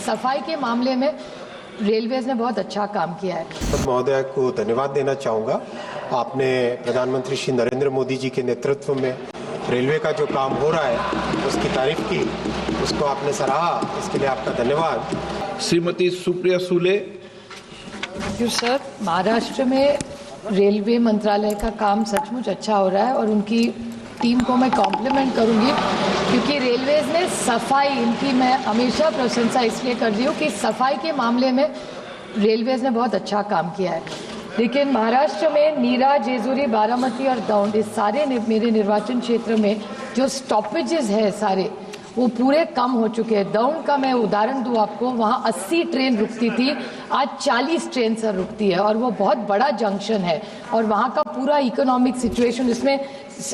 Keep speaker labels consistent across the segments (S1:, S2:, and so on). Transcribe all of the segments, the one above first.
S1: सफाई के मामले में रेलवेज ने बहुत अच्छा काम किया है।
S2: महोदय को धन्यवाद देना चाहूँगा। आपने प्रधानमंत्री श्री नरेंद्र मोदी जी के नेतृत्व में रेलवे का जो काम हो रहा है उसकी तारीफ की, उसको आपने सराहा, इसके लिए आपका धन्यवाद।
S3: श्रीमती सुप्रिया सुले।
S1: सर, महाराष्ट्र में रेलवे मंत्रालय का काम सचमुच अच्छा हो रहा है और उनकी टीम को मैं कॉम्प्लीमेंट करूंगी क्योंकि रेलवेज ने सफाई, इनकी मैं हमेशा प्रशंसा इसलिए कर रही हूँ कि सफाई के मामले में रेलवेज ने बहुत अच्छा काम किया है। लेकिन महाराष्ट्र में नीरा, जेजुरी, बारामती और दौंड, इस सारे मेरे निर्वाचन क्षेत्र में जो स्टॉपेजेस है सारे वो पूरे कम हो चुके हैं। दौंड का मैं उदाहरण दूं आपको, वहाँ 80 ट्रेन रुकती थी, आज 40 ट्रेन सर रुकती है और वो बहुत बड़ा जंक्शन है और वहाँ का पूरा इकोनॉमिक सिचुएशन, इसमें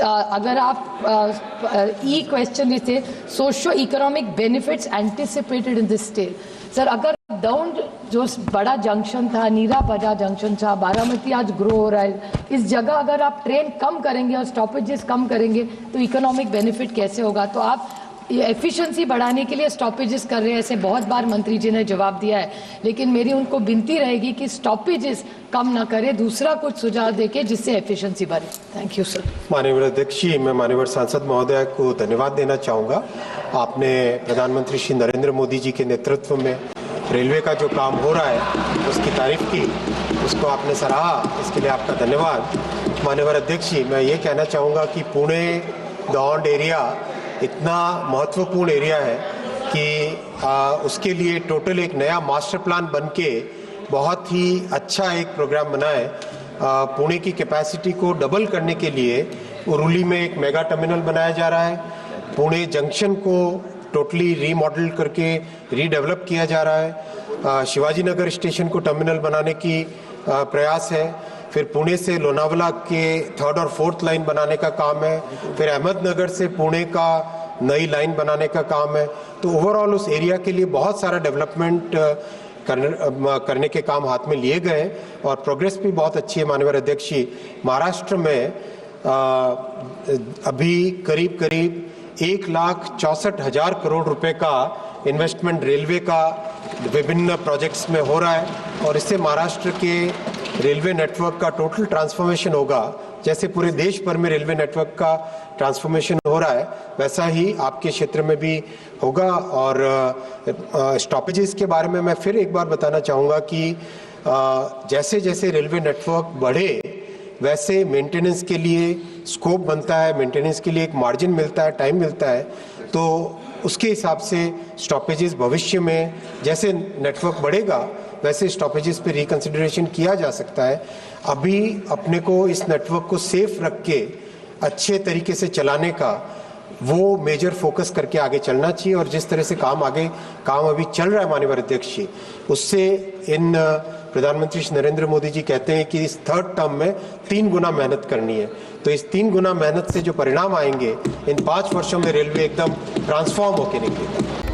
S1: अगर आप ई क्वेश्चन थे socio economic benefits anticipated in this state. Sir, अगर दौंड जो बड़ा जंक्शन था, नीरा बड़ा जंक्शन था, बारामती आज ग्रो हो रहा है, इस जगह अगर आप ट्रेन कम करेंगे और स्टॉपेजेस कम करेंगे तो इकोनॉमिक बेनिफिट कैसे होगा? तो आप ये एफिशिएंसी बढ़ाने के लिए स्टॉपेजेस कर रहे हैं, ऐसे बहुत बार मंत्री जी ने जवाब दिया है, लेकिन मेरी उनको विनती रहेगी कि स्टॉपेजेस कम ना करें, दूसरा कुछ सुझाव देके जिससे एफिशिएंसी बढ़े। Thank you sir.
S2: माननीय अध्यक्ष जी, मैं माननीय सांसद महोदय को धन्यवाद देना चाहूँगा। आपने प्रधानमंत्री श्री नरेंद्र मोदी जी के नेतृत्व में रेलवे का जो काम हो रहा है उसकी तारीफ की, उसको आपने सराहा, इसके लिए आपका धन्यवाद। माननीय अध्यक्ष जी, मैं ये कहना चाहूँगा कि पुणे दौंड एरिया इतना महत्वपूर्ण एरिया है कि उसके लिए टोटल एक नया मास्टर प्लान बनके बहुत ही अच्छा एक प्रोग्राम बना है। पुणे की कैपेसिटी को डबल करने के लिए उरुली में एक मेगा टर्मिनल बनाया जा रहा है। पुणे जंक्शन को टोटली रीमॉडल करके रीडेवलप किया जा रहा है। शिवाजी नगर स्टेशन को टर्मिनल बनाने की प्रयास है। फिर पुणे से लोनावला के 3rd और 4th लाइन बनाने का काम है। फिर अहमदनगर से पुणे का नई लाइन बनाने का काम है। तो ओवरऑल उस एरिया के लिए बहुत सारा डेवलपमेंट करने के काम हाथ में लिए गए और प्रोग्रेस भी बहुत अच्छी है। माननीय अध्यक्ष जी, महाराष्ट्र में अभी करीब 1,64,000 करोड़ रुपए का इन्वेस्टमेंट रेलवे का विभिन्न प्रोजेक्ट्स में हो रहा है और इससे महाराष्ट्र के रेलवे नेटवर्क का टोटल ट्रांसफॉर्मेशन होगा। जैसे पूरे देश भर में रेलवे नेटवर्क का ट्रांसफॉर्मेशन हो रहा है वैसा ही आपके क्षेत्र में भी होगा। और स्टॉपेजेस के बारे में मैं फिर एक बार बताना चाहूँगा कि जैसे जैसे रेलवे नेटवर्क बढ़े वैसे मेंटेनेंस के लिए स्कोप बनता है, मेंटेनेंस के लिए एक मार्जिन मिलता है, टाइम मिलता है। तो उसके हिसाब से स्टॉपेजेस भविष्य में जैसे नेटवर्क बढ़ेगा वैसे स्टॉपेजेस पे रिकंसिडरेशन किया जा सकता है। अभी अपने को इस नेटवर्क को सेफ रख के अच्छे तरीके से चलाने का वो मेजर फोकस करके आगे चलना चाहिए और जिस तरह से काम अभी चल रहा है माननीय अध्यक्ष जी, उससे इन प्रधानमंत्री श्री नरेंद्र मोदी जी कहते हैं कि इस 3rd टर्म में 3 गुना मेहनत करनी है। तो इस 3 गुना मेहनत से जो परिणाम आएंगे इन 5 वर्षों में रेलवे एकदम ट्रांसफॉर्म होकर निकलेगा।